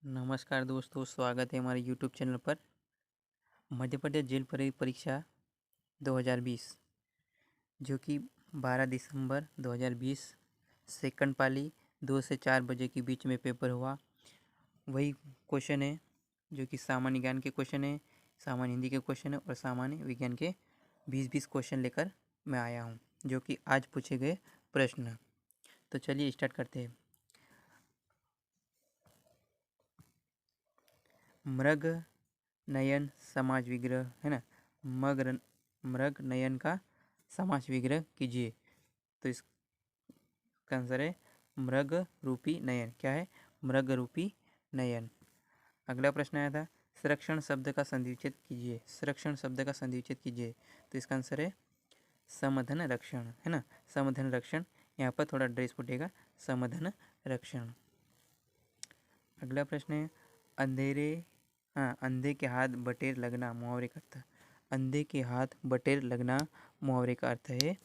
नमस्कार दोस्तों, स्वागत है हमारे यूट्यूब चैनल पर। मध्य प्रदेश जेल परीक्षा 2020 जो कि 12 दिसंबर 2020 सेकंड पाली 2 से 4 बजे के बीच में पेपर हुआ। वही क्वेश्चन है जो कि सामान्य ज्ञान के क्वेश्चन है, सामान्य हिंदी के क्वेश्चन है और सामान्य विज्ञान के 20-20 क्वेश्चन लेकर मैं आया हूँ, जो कि आज पूछे गए प्रश्न। तो चलिए स्टार्ट करते हैं। मृग नयन समाज विग्रह है ना, मृग नयन का समाज विग्रह कीजिए। तो इसका आंसर है मृग रूपी नयन। क्या है? मृग रूपी नयन। अगला प्रश्न आया था, संरक्षण शब्द का संधिविच्छेद कीजिए। संरक्षण शब्द का संधिविच्छेद कीजिए। तो इसका आंसर है समधन रक्षण है ना, समधन रक्षण। यहाँ पर थोड़ा ड्रेस फूटेगा, समधन रक्षण। अगला प्रश्न है, अंधे के हाथ बटेर लगना मुहावरे का अर्थ। अंधे के हाथ बटेर लगना मुहावरे का अर्थ है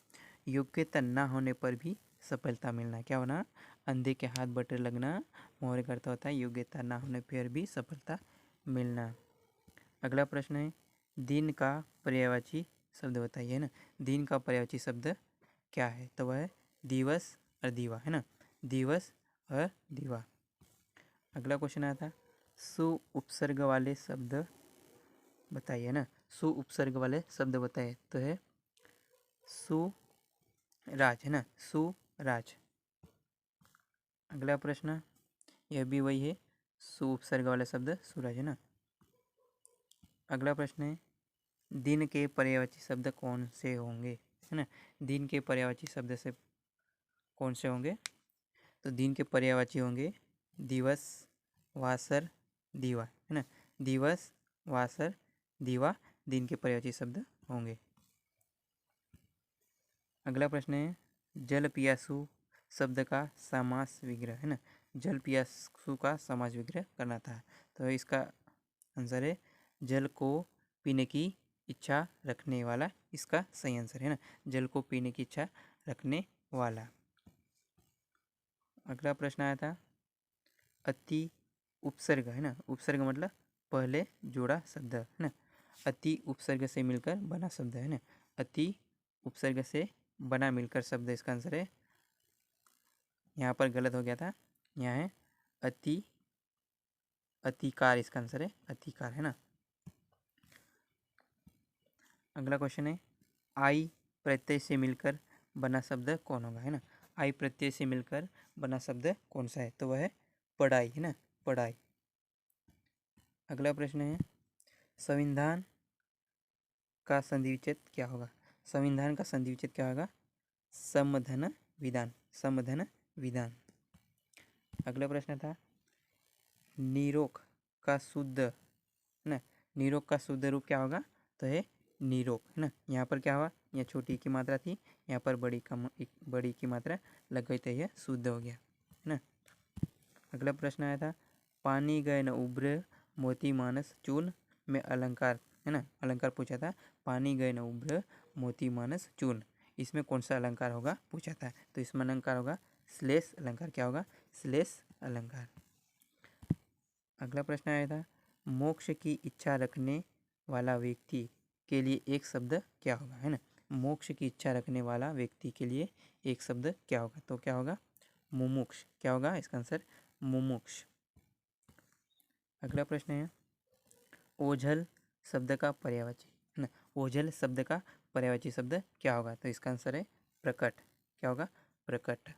योग्यता न होने पर भी सफलता मिलना। क्या होना? अंधे के हाथ बटेर लगना मुहावरे का अर्थ होता है योग्यता न होने पर भी सफलता मिलना। अगला प्रश्न है, दिन का पर्यायवाची शब्द बताइए ना। दिन का पर्यायवाची शब्द क्या है? तो वह है दिवस और दीवा है ना, दिवस और दीवा। अगला क्वेश्चन आया था, सु उपसर्ग वाले शब्द बताइए ना। सु उपसर्ग वाले शब्द बताइए। तो है सुराज है ना, सुराज। अगला प्रश्न यह भी वही है, सु उपसर्ग वाला शब्द सूरज है ना। अगला प्रश्न है, दिन के पर्यायवाची शब्द कौन से होंगे है ना। दिन के पर्यायवाची शब्द से कौन से होंगे? तो दिन के पर्यायवाची होंगे दिवस, वासर, दीवा है ना। दिवस, वासर, दीवा दिन के पर्यायवाची शब्द होंगे। अगला प्रश्न है, जल पियासु शब्द का समास विग्रह है ना। जल पियासु का समास विग्रह करना था। तो इसका आंसर है जल को पीने की इच्छा रखने वाला। इसका सही आंसर है ना, जल को पीने की इच्छा रखने वाला। अगला प्रश्न आया था, अति उपसर्ग है ना। उपसर्ग मतलब पहले जोड़ा शब्द है ना। अति उपसर्ग से मिलकर बना शब्द है ना। अति उपसर्ग से बना मिलकर शब्द। इसका आंसर है, यहाँ पर गलत हो गया था, यहाँ है अतिकार। इसका आंसर है अतिकार है ना। अगला क्वेश्चन है, आई प्रत्यय से मिलकर बना शब्द कौन होगा है ना। आई प्रत्यय से मिलकर बना शब्द कौन सा है? तो वह है पढ़ाई है ना, पढ़ाई। अगला प्रश्न है, संविधान का संधिविच्छेद क्या होगा? संविधान का संधिविच्छेद क्या होगा? समधन विधान, समधन विधान। अगला प्रश्न था, निरोग का शुद्ध है ना, निरोग का शुद्ध रूप क्या होगा? तो है निरोग है ना। यहाँ पर क्या हुआ? यहाँ छोटी की मात्रा थी, यहाँ पर बड़ी की मात्रा लग गई, तो यह शुद्ध हो गया है ना। अगला प्रश्न आया था, पानी गए न उभरे मोती मानस चून में अलंकार है ना। अलंकार पूछा था, पानी गए न उभरे मोती मानस चून। इसमें कौन सा अलंकार होगा पूछा था। तो इसमें अलंकार होगा श्लेष अलंकार। क्या होगा? श्लेष अलंकार। अगला प्रश्न आया था, मोक्ष की इच्छा रखने वाला व्यक्ति के लिए एक शब्द क्या होगा है ना। मोक्ष की इच्छा रखने वाला व्यक्ति के लिए एक शब्द क्या होगा? तो क्या होगा? मुमुक्ष। क्या होगा इसका आंसर? मुमुक्ष। अगला प्रश्न है, ओझल शब्द का पर्यायवाची है ना। ओझल शब्द का पर्यायवाची शब्द क्या होगा? तो इसका आंसर है प्रकट। क्या होगा? प्रकट।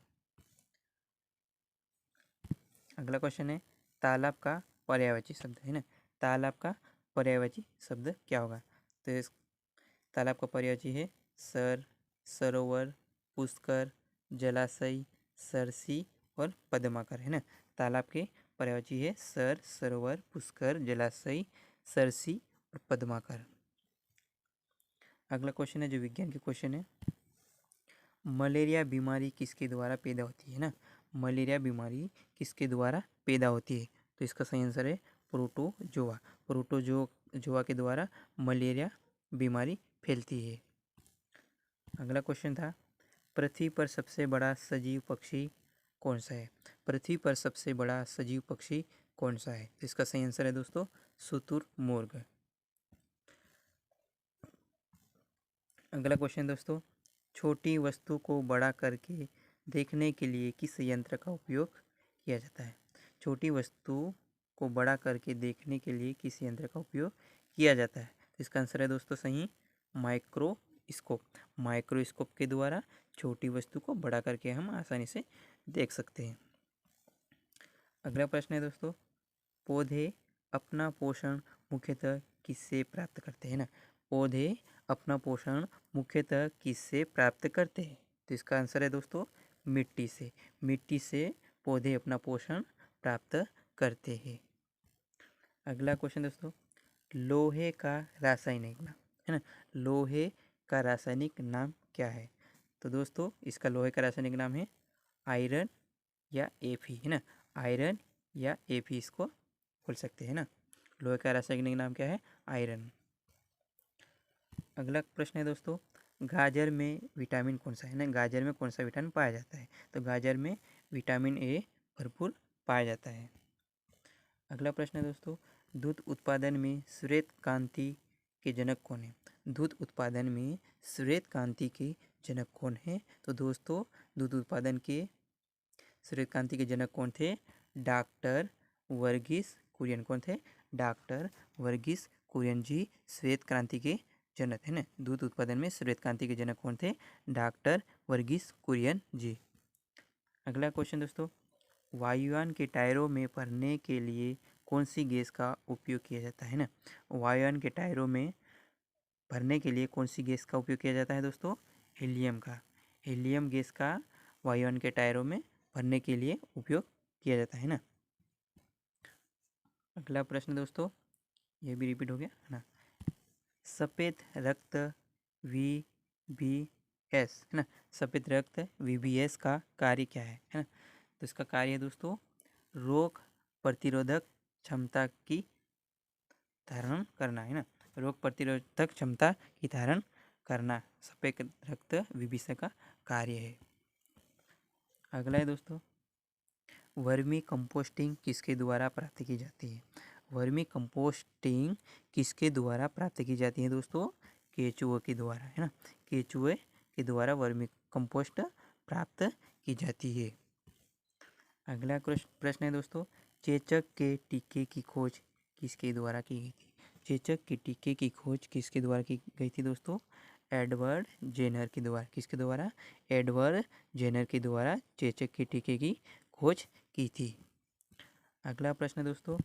अगला क्वेश्चन है, तालाब का पर्यायवाची शब्द है ना। तालाब का पर्यायवाची शब्द क्या होगा? तो इस तालाब का पर्यायवाची है सर, सरोवर, पुष्कर, जलाशय, सरसी और पद्माकर है ना। तालाब के पर्यायवाची है सर, सरोवर, पुष्कर, जलाशय, सरसी और पद्माकर। अगला क्वेश्चन है जो विज्ञान के क्वेश्चन है, मलेरिया बीमारी किसके द्वारा पैदा होती है ना। मलेरिया बीमारी किसके द्वारा पैदा होती है? तो इसका सही आंसर है प्रोटोजोआ। प्रोटोजोआ के द्वारा मलेरिया बीमारी फैलती है। अगला क्वेश्चन था, पृथ्वी पर सबसे बड़ा सजीव पक्षी कौन सा है? पृथ्वी पर सबसे बड़ा सजीव पक्षी कौन सा है? तो इसका सही आंसर है दोस्तों शुतुरमुर्ग। अगला क्वेश्चन दोस्तों, छोटी वस्तु को बड़ा करके देखने के लिए किस यंत्र का उपयोग किया जाता है? छोटी वस्तु को बड़ा करके देखने के लिए किस यंत्र का उपयोग किया जाता है? तो इसका आंसर है दोस्तों सही माइक्रोस्कोप। माइक्रोस्कोप के द्वारा छोटी वस्तु को बड़ा करके हम आसानी से देख सकते हैं। अगला प्रश्न है दोस्तों, पौधे अपना पोषण मुख्यतः किससे प्राप्त करते हैं ना? पौधे अपना पोषण मुख्यतः किससे प्राप्त करते हैं? तो इसका आंसर है दोस्तों मिट्टी से। मिट्टी से पौधे अपना पोषण प्राप्त करते हैं। अगला क्वेश्चन दोस्तों, लोहे का रासायनिक नाम है ना? लोहे का रासायनिक नाम क्या है? तो दोस्तों इसका लोहे का रासायनिक नाम है आयरन या एफी, है ना? आयरन या एफी इसको बोल सकते हैं ना। लोहे का रासायनिक नाम क्या है? आयरन। अगला प्रश्न है दोस्तों, गाजर में विटामिन कौन सा है ना? गाजर में कौन सा विटामिन पाया जाता है? तो गाजर में विटामिन ए भरपूर पाया जाता है। अगला प्रश्न है दोस्तों, दूध उत्पादन में श्वेत क्रांति के जनक कौन है? दूध उत्पादन में श्वेत क्रांति के जनक कौन है? तो दोस्तों दूध उत्पादन के श्वेत क्रांति के जनक कौन थे? डॉक्टर वर्गीस कुरियन। कौन थे? डॉक्टर वर्गीस कुरियन जी श्वेत क्रांति के जनक है ना। दूध उत्पादन में श्वेत क्रांति के जनक कौन थे? डॉक्टर वर्गीस कुरियन जी। अगला क्वेश्चन दोस्तों, वायुयान के टायरों में भरने के लिए कौन सी गैस का उपयोग किया जाता है ना? वायुयान के टायरों में भरने के लिए कौन सी गैस का उपयोग किया जाता है दोस्तों? हीलियम का। हीलियम गैस का वायुयान के टायरों में भरने के लिए उपयोग किया जाता है ना। अगला प्रश्न दोस्तों, ये भी रिपीट हो गया है ना। सफ़ेद रक्त VBS है ना। सफ़ेद रक्त VBS का कार्य क्या है ना? तो इसका कार्य है दोस्तों रोग प्रतिरोधक क्षमता की धारण करना है ना। रोग प्रतिरोधक क्षमता की धारण करना सफ़ेद रक्त VBS का कार्य है। अगला है दोस्तों, वर्मी कंपोस्टिंग किसके द्वारा प्राप्त की जाती है? वर्मी कंपोस्टिंग किसके द्वारा प्राप्त की जाती है दोस्तों? केचुए के द्वारा है ना। केचुए के द्वारा वर्मी कंपोस्ट प्राप्त की जाती है। अगला प्रश्न है दोस्तों, चेचक के टीके की खोज किसके द्वारा की गई थी? चेचक के टीके की खोज किसके द्वारा की गई थी दोस्तों? एडवर्ड जेनर के द्वारा। किसके द्वारा? एडवर्ड जेनर के द्वारा चेचक के टीके की खोज की थी। अगला प्रश्न दोस्तों,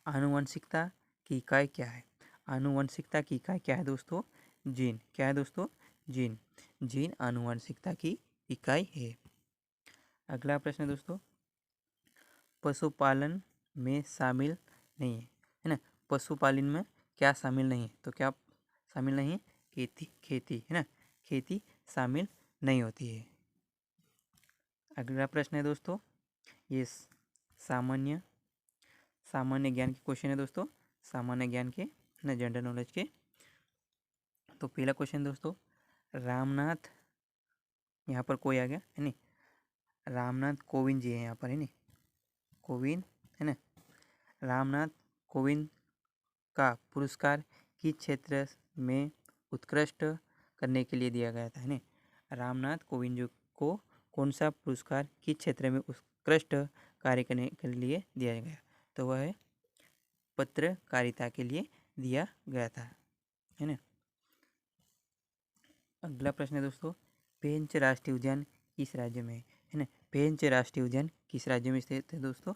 आनुवंशिकता की इकाई क्या है? आनुवंशिकता की इकाई क्या है दोस्तों? जीन। क्या है दोस्तों? जीन। जीन आनुवंशिकता की इकाई है। अगला प्रश्न दोस्तों, पशुपालन में शामिल नहीं है ना। पशुपालन में क्या शामिल नहीं है? तो क्या शामिल नहीं है? खेती है ना। खेती शामिल नहीं होती है। अगला प्रश्न है दोस्तों, ये सामान्य ज्ञान के क्वेश्चन है दोस्तों। सामान्य ज्ञान के ना, जनरल नॉलेज के। तो पहला क्वेश्चन दोस्तों, रामनाथ, यहाँ पर कोई आ गया है नहीं, रामनाथ कोविंद जी है यहाँ पर है नहीं, कोविंद है ना। रामनाथ कोविंद का पुरस्कार किस क्षेत्र में उत्कृष्ट करने के लिए दिया गया था है ना। रामनाथ कोविंद जी को कौन सा पुरस्कार किस क्षेत्र में उत्कृष्ट कार्य करने के लिए दिया गया? तो वह है पत्रकारिता के लिए दिया गया था, है ना। अगला प्रश्न है दोस्तों, पेंच राष्ट्रीय उद्यान किस राज्य में है ना। पेंच राष्ट्रीय उद्यान किस राज्य में स्थित है दोस्तों?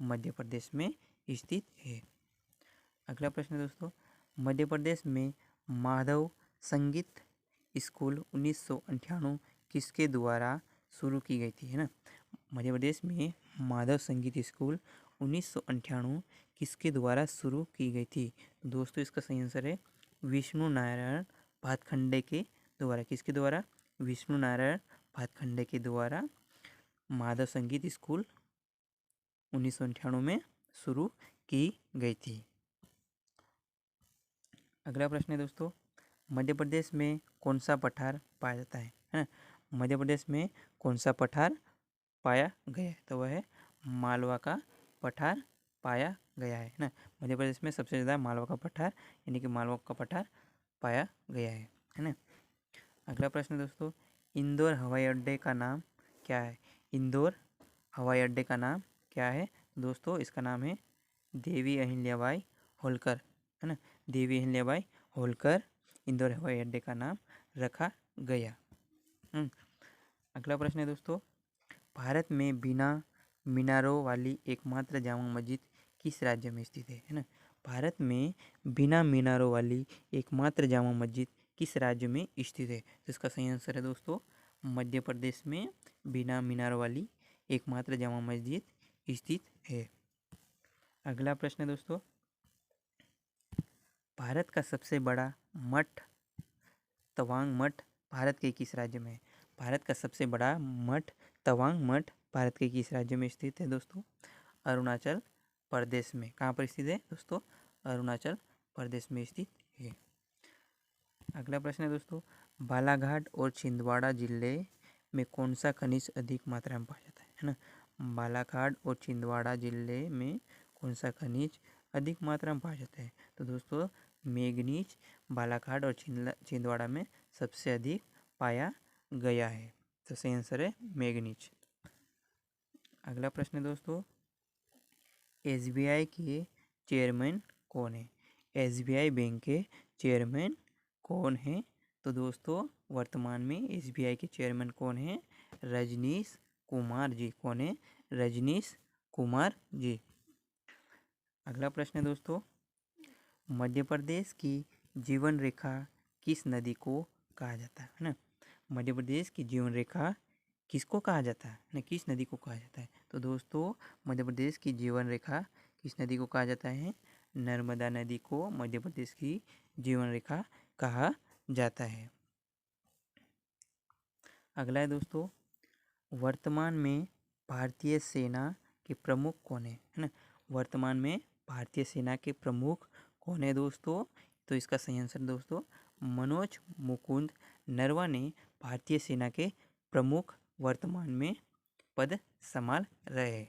मध्य प्रदेश में स्थित है। अगला प्रश्न है दोस्तों, मध्य प्रदेश में माधव संगीत स्कूल 1998 किसके द्वारा शुरू की गई थी है ना। मध्य प्रदेश में माधव संगीत स्कूल 1998 किसके द्वारा शुरू की गई थी? दोस्तों इसका सही आंसर है विष्णु नारायण भातखंडे के द्वारा। किसके द्वारा? विष्णु नारायण भातखंडे के द्वारा माधव संगीत स्कूल 1998 में शुरू की गई थी। अगला प्रश्न है दोस्तों, मध्य प्रदेश में कौन सा पठार पाया जाता है ना। मध्य प्रदेश में कौन सा पठार पाया गया है? तो वह है मालवा का पठार पाया गया है ना। मध्य प्रदेश में सबसे ज़्यादा मालवा का पठार यानी कि मालवा का पठार पाया गया है ना। अगला प्रश्न दोस्तों, इंदौर हवाई अड्डे का नाम क्या है? इंदौर हवाई अड्डे का नाम क्या है दोस्तों? इसका नाम है देवी अहिल्याबाई होलकर, है ना। देवी अहिल्याबाई होलकर इंदौर हवाई अड्डे का नाम रखा गया। अगला प्रश्न है दोस्तों, भारत में बिना मीनारों वाली एकमात्र जामा मस्जिद किस राज्य में स्थित है ना। भारत में बिना मीनारों वाली एकमात्र जामा मस्जिद किस राज्य में स्थित है? तो इसका सही आंसर है दोस्तों मध्य प्रदेश में बिना मीनारों वाली एकमात्र जामा मस्जिद स्थित है। अगला प्रश्न है दोस्तों, भारत का सबसे बड़ा मठ तवांग मठ भारत के किस राज्य में है? भारत का सबसे बड़ा मठ तवांग मठ भारत के किस राज्य में स्थित है दोस्तों? अरुणाचल प्रदेश में। कहाँ पर स्थित है दोस्तों? अरुणाचल प्रदेश में स्थित है। अगला प्रश्न है दोस्तों, बालाघाट और छिंदवाड़ा जिले में कौन सा खनिज अधिक मात्रा में पाया जाता है ना। बालाघाट और छिंदवाड़ा जिले में कौन सा खनिज अधिक मात्रा में पाया जाता है? तो दोस्तों मैंगनीज बालाघाट और छिंदवाड़ा में सबसे अधिक पाया गया है। तो सही आंसर है मैंगनीज। अगला प्रश्न है दोस्तों, एसबीआई के चेयरमैन कौन है? एसबीआई बैंक के चेयरमैन कौन है? तो दोस्तों वर्तमान में एसबीआई के चेयरमैन कौन है? रजनीश कुमार जी। कौन है? रजनीश कुमार जी। अगला प्रश्न है दोस्तों, मध्य प्रदेश की जीवन रेखा किस नदी को कहा जाता है ना। मध्य प्रदेश की जीवन रेखा किसको कहा जाता है ना, किस नदी को कहा जाता है? तो दोस्तों मध्य प्रदेश की जीवन रेखा किस नदी को कहा जाता है? नर्मदा नदी को मध्य प्रदेश की जीवन रेखा कहा जाता है। अगला है दोस्तों, वर्तमान में भारतीय सेना के प्रमुख कौन है ना। वर्तमान में भारतीय सेना के प्रमुख कौन है दोस्तों? तो इसका सही आंसर दोस्तों मनोज मुकुंद नरवणे भारतीय सेना के प्रमुख वर्तमान में पद संभाल रहे हैं।